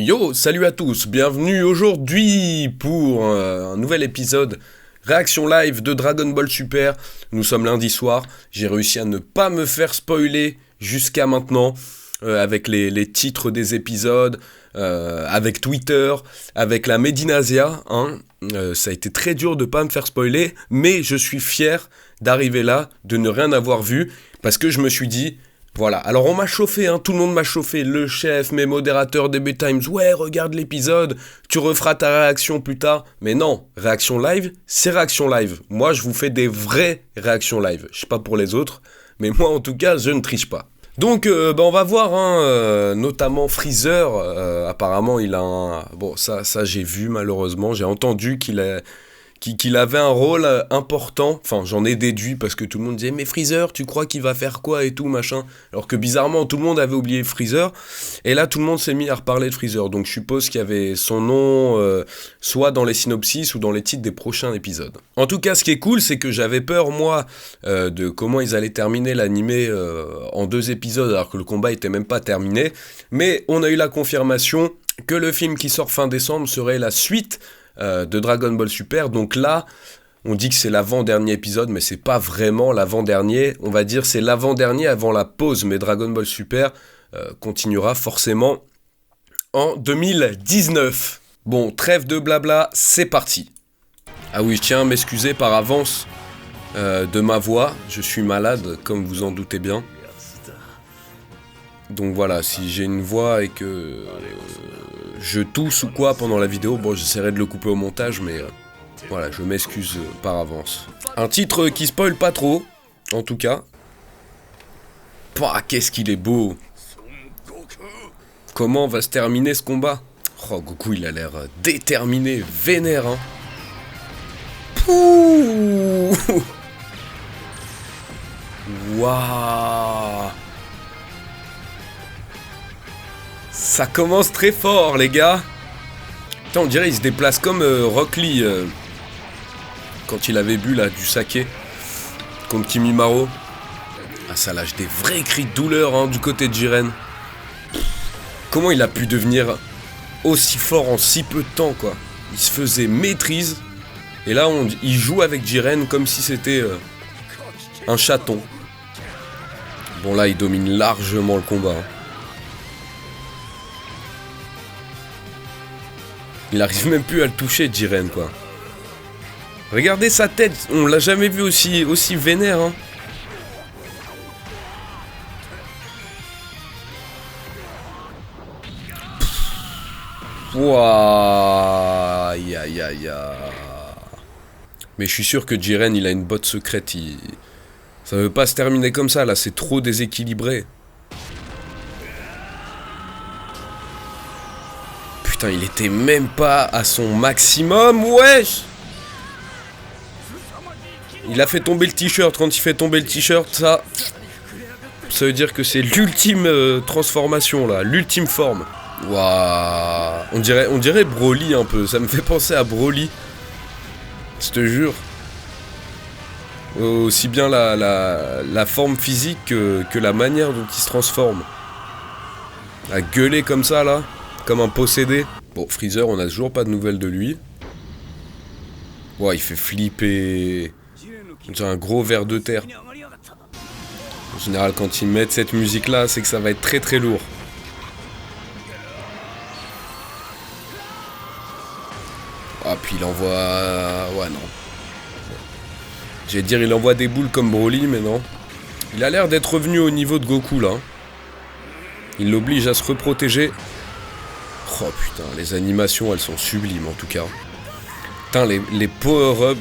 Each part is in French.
Yo, salut à tous, bienvenue aujourd'hui pour un nouvel épisode réaction live de Dragon Ball Super. Nous sommes lundi soir, j'ai réussi à ne pas me faire spoiler jusqu'à maintenant avec les titres des épisodes, avec Twitter, avec la Medinasia. Ça a été très dur de pas me faire spoiler, mais je suis fier d'arriver là, de ne rien avoir vu, parce que je me suis dit... Voilà, alors on m'a chauffé, tout le monde m'a chauffé, le chef, mes modérateurs DB Times, ouais, regarde l'épisode, tu referas ta réaction plus tard. Mais non, réaction live, c'est réaction live. Moi, je vous fais des vraies réactions live. Je sais pas pour les autres, mais moi, en tout cas, je ne triche pas. Donc, on va voir, notamment Freezer, apparemment, il a un... Bon, ça j'ai vu, malheureusement, j'ai entendu qu'il avait un rôle important, enfin j'en ai déduit parce que tout le monde disait mais Freezer tu crois qu'il va faire quoi et tout machin, alors que bizarrement tout le monde avait oublié Freezer, et là tout le monde s'est mis à reparler de Freezer, donc je suppose qu'il y avait son nom soit dans les synopsis ou dans les titres des prochains épisodes. En tout cas ce qui est cool c'est que j'avais peur moi de comment ils allaient terminer l'animé en 2 épisodes alors que le combat était même pas terminé, mais on a eu la confirmation que le film qui sort fin décembre serait la suite de Dragon Ball Super. Donc là, on dit que c'est l'avant-dernier épisode, mais c'est pas vraiment l'avant-dernier. On va dire c'est l'avant-dernier avant la pause, mais Dragon Ball Super continuera forcément en 2019. Bon, trêve de blabla, c'est parti. Ah oui, je tiens à m'excuser par avance de ma voix. Je suis malade, comme vous en doutez bien. Donc voilà, si j'ai une voix et que je tousse ou quoi pendant la vidéo, bon j'essaierai de le couper au montage, mais voilà, je m'excuse par avance. Un titre qui spoil pas trop, en tout cas. Pouah, qu'est-ce qu'il est beau. Comment va se terminer ce combat? Oh, Goku il a l'air déterminé, vénère, Pouh. Waouh. Ça commence très fort, les gars. Putain, on dirait qu'il se déplace comme Rock Lee quand il avait bu là du saké contre Kimimaro. Ah, ça lâche des vrais cris de douleur du côté de Jiren. Comment il a pu devenir aussi fort en si peu de temps, quoi. Il se faisait maîtrise. Et là, il joue avec Jiren comme si c'était un chaton. Bon, là, il domine largement le combat. Il arrive même plus à le toucher, Jiren, quoi. Regardez sa tête, on l'a jamais vu aussi vénère, Wouah, aïe aïe aïe. Mais je suis sûr que Jiren, il a une botte secrète. Ça veut pas se terminer comme ça, là, c'est trop déséquilibré. Putain, il était même pas à son maximum, wesh. Il a fait tomber le t-shirt. Quand il fait tomber le t-shirt, ça veut dire que c'est l'ultime transformation, là, l'ultime forme. Waouh. On dirait Broly un peu, ça me fait penser à Broly. Je te jure. Aussi bien la forme physique que la manière dont il se transforme. À gueuler comme ça, là. Comme un possédé. Bon, Freezer, on a toujours pas de nouvelles de lui. Wow, il fait flipper. C'est un gros ver de terre. En général, quand ils mettent cette musique-là, c'est que ça va être très très lourd. Ah, puis il envoie... Ouais, non. J'allais dire, il envoie des boules comme Broly, mais non. Il a l'air d'être revenu au niveau de Goku, là. Il l'oblige à se reprotéger. Oh putain, les animations elles sont sublimes en tout cas. Putain, les power-up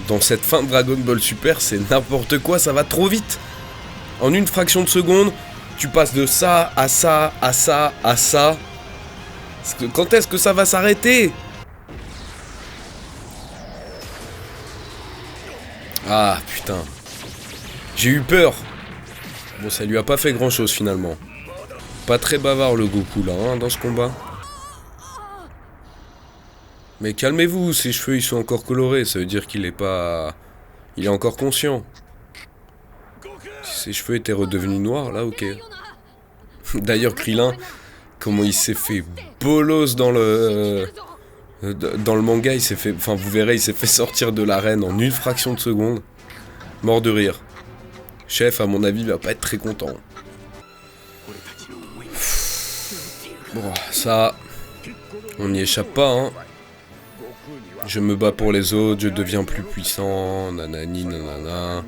dans cette fin de Dragon Ball Super, c'est n'importe quoi, ça va trop vite. En une fraction de seconde, tu passes de ça à ça, à ça, à ça. Quand est-ce que ça va s'arrêter? Ah putain. J'ai eu peur. Bon, ça lui a pas fait grand chose finalement. Pas très bavard le Goku là, dans ce combat. Mais calmez-vous, ses cheveux ils sont encore colorés, ça veut dire qu'il est pas... Il est encore conscient. Si ses cheveux étaient redevenus noirs, là, ok. D'ailleurs, Krillin, Comment il s'est fait bolos dans le manga, il s'est fait... Enfin, vous verrez, il s'est fait sortir de l'arène en une fraction de seconde. Mort de rire. Chef, à mon avis, va pas être très content. Bon, ça... On n'y échappe pas, hein. Je me bats pour les autres, je deviens plus puissant, nanani, nanana.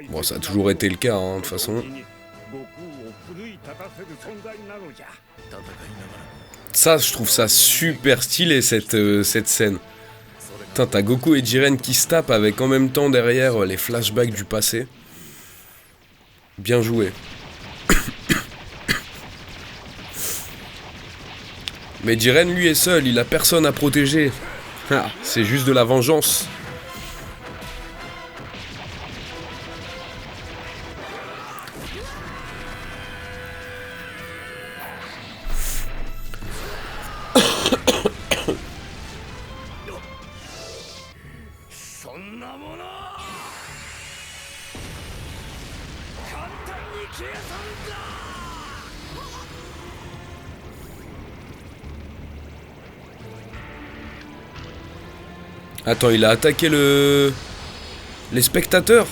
Bon, ça a toujours été le cas, hein, de toute façon. Ça, je trouve ça super stylé, cette scène. Putain, t'as Goku et Jiren qui se tapent avec en même temps derrière les flashbacks du passé. Bien joué. Mais Jiren, lui, est seul, il a personne à protéger. Ah, c'est juste de la vengeance. Attends, il a attaqué les spectateurs.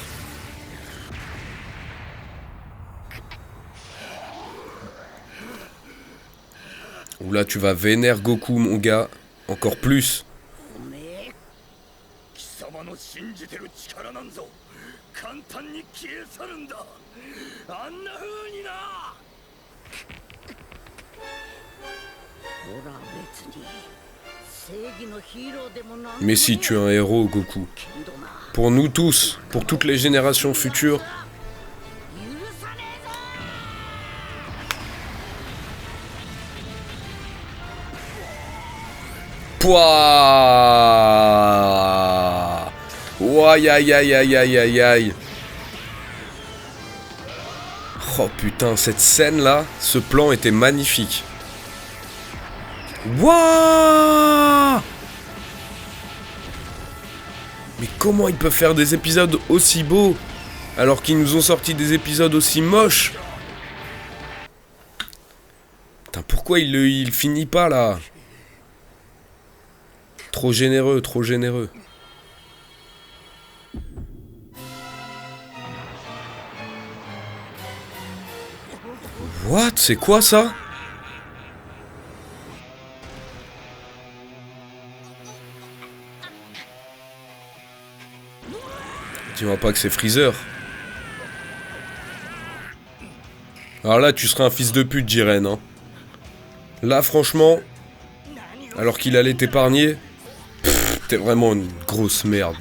Oula, tu vas vénère Goku, mon gars. Encore plus. Mais si tu es un héros, Goku. Pour nous tous, pour toutes les générations futures. Pouah! Ouaille aïe aïe aïe aïe aïe aïe. Oh putain, cette scène là, ce plan était magnifique. Wouah! Mais comment ils peuvent faire des épisodes aussi beaux alors qu'ils nous ont sorti des épisodes aussi moches? Putain, pourquoi il finit pas là? Trop généreux, trop généreux. What? C'est quoi ça? Dis-moi pas que c'est Freezer. Alors là, tu serais un fils de pute, Jiren, hein. Là, franchement, alors qu'il allait t'épargner, t'es vraiment une grosse merde.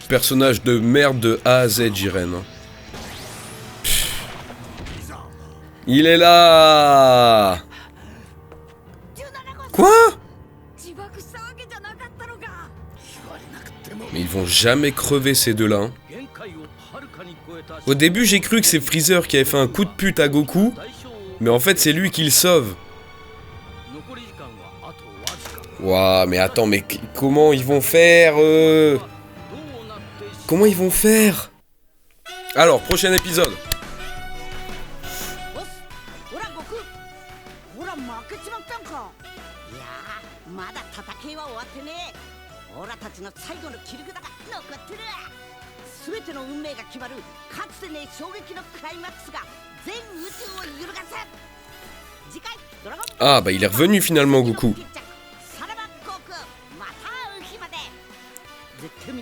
Personnage de merde de A à Z, Jiren. Hein. Il est là! Quoi? Mais ils vont jamais crever ces deux-là. Hein. Au début, j'ai cru que c'est Freezer qui avait fait un coup de pute à Goku, mais en fait, c'est lui qui le sauve. Ouah, mais attends, mais comment ils vont faire Comment ils vont faire? Alors, prochain épisode. Ah, bah il est revenu finalement, Goku.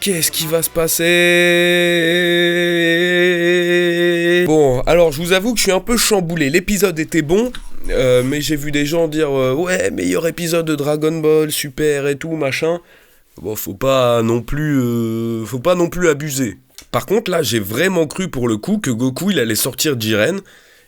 Qu'est-ce qui va se passer? Bon, alors je vous avoue que je suis un peu chamboulé. L'épisode était bon, mais j'ai vu des gens dire ouais, meilleur épisode de Dragon Ball, super et tout, machin. Bon, faut pas non plus abuser. Par contre, là, j'ai vraiment cru pour le coup que Goku, il allait sortir Jiren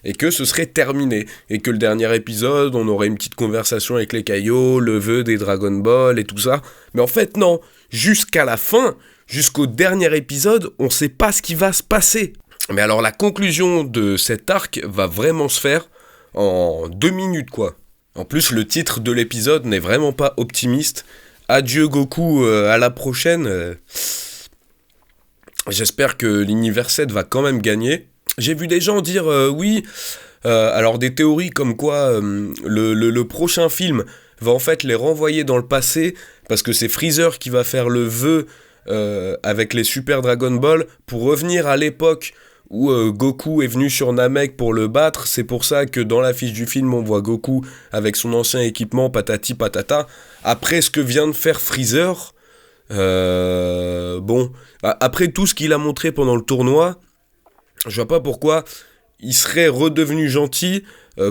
et que ce serait terminé. Et que le dernier épisode, on aurait une petite conversation avec les Kaio, le vœu des Dragon Ball et tout ça. Mais en fait, non. Jusqu'à la fin, jusqu'au dernier épisode, on sait pas ce qui va se passer. Mais alors, la conclusion de cet arc va vraiment se faire en 2 minutes, quoi. En plus, le titre de l'épisode n'est vraiment pas optimiste. Adieu Goku, à la prochaine. J'espère que l'univers 7 va quand même gagner. J'ai vu des gens dire oui, alors des théories comme quoi le prochain film va en fait les renvoyer dans le passé parce que c'est Freezer qui va faire le vœu avec les Super Dragon Ball pour revenir à l'époque où Goku est venu sur Namek pour le battre. C'est pour ça que dans l'affiche du film on voit Goku avec son ancien équipement patati patata. Après ce que vient de faire Freezer, bon, après tout ce qu'il a montré pendant le tournoi, je vois pas pourquoi il serait redevenu gentil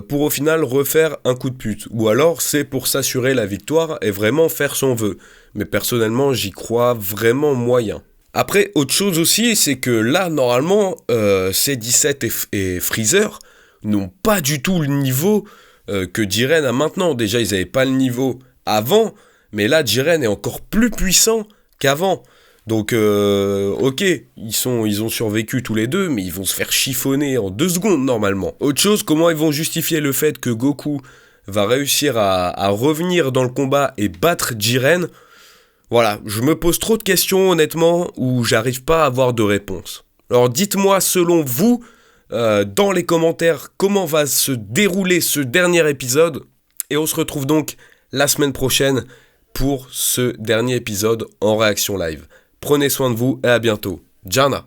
pour au final refaire un coup de pute. Ou alors c'est pour s'assurer la victoire et vraiment faire son vœu. Mais personnellement j'y crois vraiment moyen. Après, autre chose aussi, c'est que là, normalement, C17 et Freezer n'ont pas du tout le niveau que Jiren a maintenant. Déjà, ils n'avaient pas le niveau avant, mais là, Jiren est encore plus puissant qu'avant. Donc, ok, ils ont survécu tous les deux, mais ils vont se faire chiffonner en 2 secondes normalement. Autre chose, comment ils vont justifier le fait que Goku va réussir à revenir dans le combat et battre Jiren? Voilà, je me pose trop de questions honnêtement où j'arrive pas à avoir de réponse. Alors dites-moi selon vous, dans les commentaires, comment va se dérouler ce dernier épisode. Et on se retrouve donc la semaine prochaine pour ce dernier épisode en réaction live. Prenez soin de vous et à bientôt. Jana.